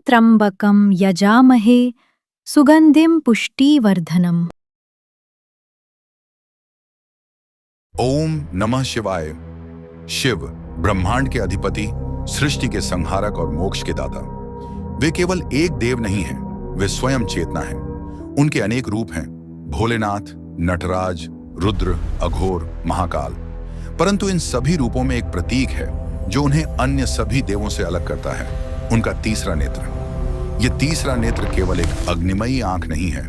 त्र्यंबकं यजामहे सुगंधिं पुष्टिवर्धनम्। ओम नमः शिवाय। शिव ब्रह्मांड के अधिपति, सृष्टि के संहारक और मोक्ष के दाता। वे केवल एक देव नहीं हैं, वे स्वयं चेतना हैं। उनके अनेक रूप हैं, भोलेनाथ, नटराज, रुद्र, अघोर, महाकाल। परंतु इन सभी रूपों में एक प्रतीक है जो उन्हें अन्य सभी देवों से अलग करता है, उनका तीसरा नेत्र। यह तीसरा नेत्र केवल एक अग्निमयी आंख नहीं है,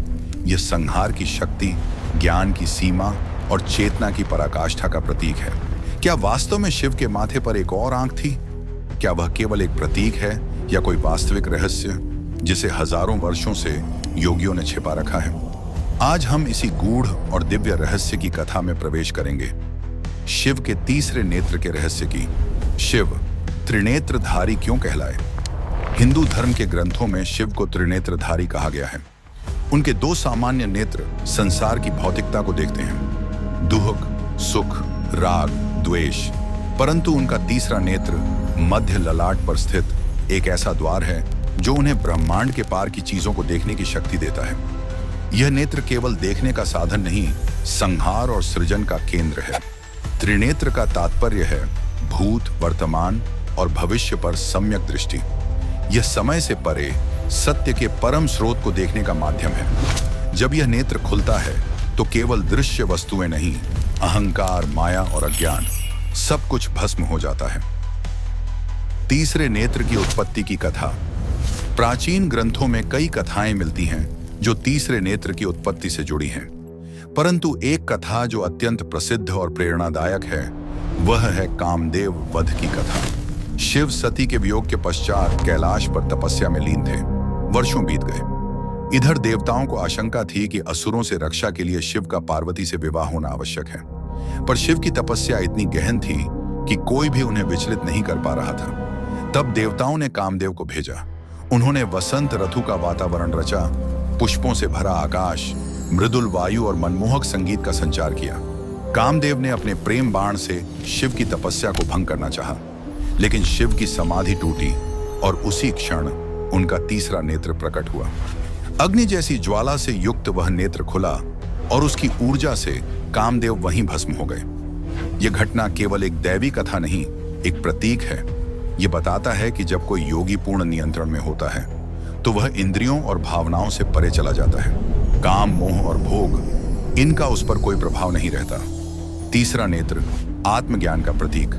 यह संहार की शक्ति, ज्ञान की सीमा और चेतना की पराकाष्ठा का प्रतीक है। क्या वास्तव में शिव के माथे पर एक और आंख थी? क्या वह केवल एक प्रतीक है या कोई वास्तविक रहस्य जिसे हजारों वर्षों से योगियों ने छिपा रखा है? आज हम इसी गूढ़ और दिव्य रहस्य की कथा में प्रवेश करेंगे, शिव के तीसरे नेत्र के रहस्य की। शिव त्रिनेत्रधारी क्यों कहलाए? हिंदू धर्म के ग्रंथों में शिव को त्रिनेत्रधारी कहा गया है। उनके दो सामान्य नेत्र संसार की भौतिकता को देखते हैं, दुख, सुख, राग, द्वेष। परंतु उनका तीसरा नेत्र मध्य ललाट पर स्थित एक ऐसा द्वार है जो उन्हें ब्रह्मांड के पार की चीजों को देखने की शक्ति देता है। यह नेत्र केवल देखने का साधन नहीं, संहार और सृजन का केंद्र है। त्रिनेत्र का तात्पर्य है भूत, वर्तमान और भविष्य पर सम्यक दृष्टि। यह समय से परे सत्य के परम स्रोत को देखने का माध्यम है। जब यह नेत्र खुलता है तो केवल दृश्य वस्तुएं नहीं, अहंकार, माया और अज्ञान सब कुछ भस्म हो जाता है। तीसरे नेत्र की उत्पत्ति की कथा। प्राचीन ग्रंथों में कई कथाएं मिलती हैं जो तीसरे नेत्र की उत्पत्ति से जुड़ी हैं, परंतु एक कथा जो अत्यंत प्रसिद्ध और प्रेरणादायक है वह है कामदेव वध की कथा। शिव सती के वियोग के पश्चात कैलाश पर तपस्या में लीन थे। वर्षों बीत गए। इधर देवताओं को आशंका थी कि असुरों से रक्षा के लिए शिव का पार्वती से विवाह होना आवश्यक है, पर शिव की तपस्या इतनी गहन थी कि कोई भी उन्हें विचलित नहीं कर पा रहा था। तब देवताओं ने कामदेव को भेजा। उन्होंने वसंत ऋतु का वातावरण रचा, पुष्पों से भरा आकाश, मृदुल वायु और मनमोहक संगीत का संचार किया। कामदेव ने अपने प्रेम बाण से शिव की तपस्या को भंग करना चाहा, लेकिन शिव की समाधि टूटी और उसी क्षण उनका तीसरा नेत्र प्रकट हुआ। अग्नि जैसी ज्वाला से युक्त वह नेत्र खुला और उसकी ऊर्जा से कामदेव वहीं भस्म हो गए। यह घटना केवल एक दैवी कथा नहीं, एक प्रतीक है। यह बताता है कि जब कोई योगी पूर्ण नियंत्रण में होता है तो वह इंद्रियों और भावनाओं से परे चला जाता है। काम, मोह और भोग, इनका उस पर कोई प्रभाव नहीं रहता। तीसरा नेत्र आत्मज्ञान का प्रतीक।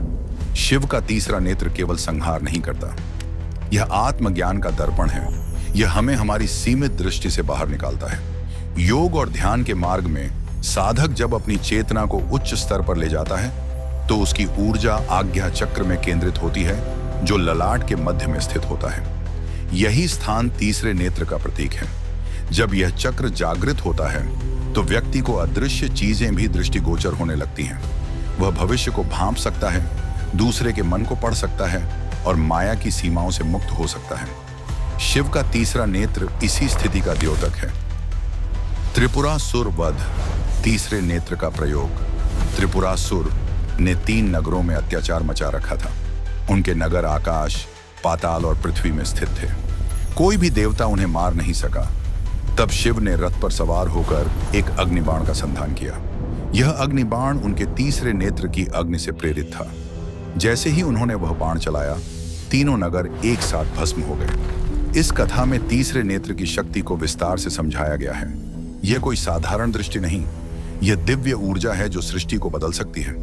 शिव का तीसरा नेत्र केवल संहार नहीं करता, यह आत्मज्ञान का दर्पण है। यह हमें हमारी सीमित दृष्टि से बाहर निकालता है। योग और ध्यान के मार्ग में साधक जब अपनी चेतना को उच्च स्तर पर ले जाता है तो उसकी ऊर्जा आज्ञा चक्र में केंद्रित होती है, जो ललाट के मध्य में स्थित होता है। यही स्थान तीसरे नेत्र का प्रतीक है। जब यह चक्र जागृत होता है तो व्यक्ति को अदृश्य चीजें भी दृष्टिगोचर होने लगती हैं। वह भविष्य को भांप सकता है, दूसरे के मन को पढ़ सकता है और माया की सीमाओं से मुक्त हो सकता है। शिव का तीसरा नेत्र इसी स्थिति का द्योतक है। त्रिपुरासुर वध। तीसरे नेत्र का प्रयोग। त्रिपुरासुर ने 3 नगरों में अत्याचार मचा रखा था। उनके नगर आकाश, पाताल और पृथ्वी में स्थित थे। कोई भी देवता उन्हें मार नहीं सका। तब शिव ने रथ पर सवार होकर एक अग्निबाण का संधान किया। यह अग्निबाण उनके तीसरे नेत्र की अग्नि से प्रेरित था। जैसे ही उन्होंने वह बाण चलाया, तीनों नगर एक साथ भस्म हो गए। इस कथा में तीसरे नेत्र की शक्ति को विस्तार से समझाया गया है। यह कोई साधारण दृष्टि नहीं, यह दिव्य ऊर्जा है जो सृष्टि को बदल सकती है।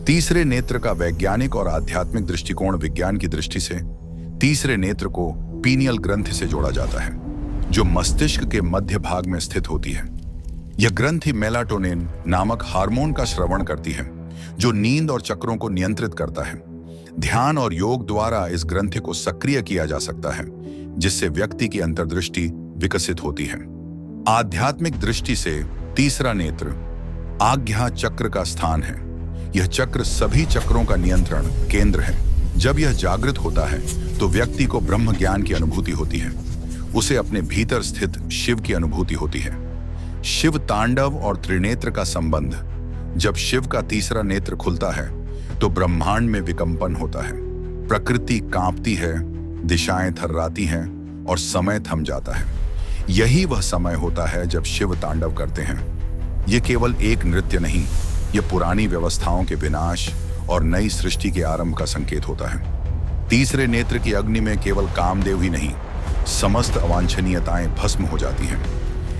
तीसरे नेत्र का वैज्ञानिक और आध्यात्मिक दृष्टिकोण। विज्ञान की दृष्टि से तीसरे नेत्र को पीनियल ग्रंथि से जोड़ा जाता है, जो मस्तिष्क के मध्य भाग में स्थित होती है। यह ग्रंथि मेलाटोनिन नामक हार्मोन का स्रवण करती है, जो नींद और चक्रों को नियंत्रित करता है। ध्यान और योग द्वारा इस ग्रंथि को सक्रिय किया जा सकता है, जिससे व्यक्ति की अंतर्दृष्टि विकसित होती है। आध्यात्मिक दृष्टि से तीसरा नेत्र आज्ञा चक्र का स्थान है। यह चक्र सभी चक्रों का नियंत्रण केंद्र है। जब यह जागृत होता है तो व्यक्ति को ब्रह्म ज्ञान की अनुभूति होती है। उसे अपने भीतर स्थित शिव की अनुभूति होती है। शिव तांडव और त्रिनेत्र का संबंध। जब शिव का तीसरा नेत्र खुलता है तो ब्रह्मांड में विकंपन होता है। प्रकृति कांपती है, दिशाएं थर्राती हैं और समय थम जाता है। यही वह समय होता है जब शिव तांडव करते हैं। ये केवल एक नृत्य नहीं, ये पुरानी व्यवस्थाओं के विनाश और नई सृष्टि के आरंभ का संकेत होता है। तीसरे नेत्र की अग्नि में केवल कामदेव ही नहीं, समस्त अवांछनीयताएं भस्म हो जाती हैं।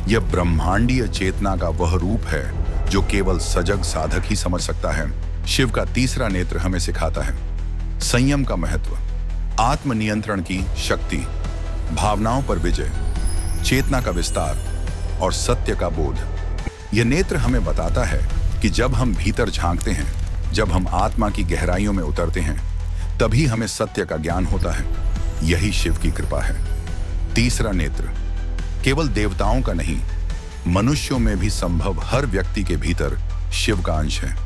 यह ब्रह्मांडीय चेतना का वह रूप है जो केवल सजग साधक ही समझ सकता है। शिव का तीसरा नेत्र हमें सिखाता है संयम का महत्व, आत्मनियंत्रण की शक्ति, भावनाओं पर विजय, चेतना का विस्तार और सत्य का बोध। यह नेत्र हमें बताता है कि जब हम भीतर झांकते हैं, जब हम आत्मा की गहराइयों में उतरते हैं, तभी हमें सत्य का ज्ञान होता है। यही शिव की कृपा है। तीसरा नेत्र केवल देवताओं का नहीं, मनुष्यों में भी संभव हर व्यक्ति के भीतर शिव का अंश है।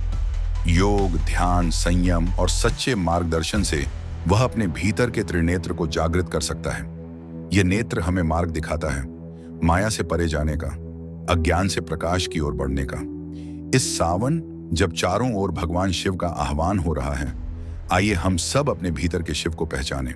योग, ध्यान, संयम और सच्चे मार्गदर्शन से वह अपने भीतर के त्रिनेत्र को जागृत कर सकता है। यह नेत्र हमें मार्ग दिखाता है, माया से परे जाने का, अज्ञान से प्रकाश की ओर बढ़ने का। इस सावन जब चारों ओर भगवान शिव का आह्वान हो रहा है, आइए हम सब अपने भीतर के शिव को पहचानें।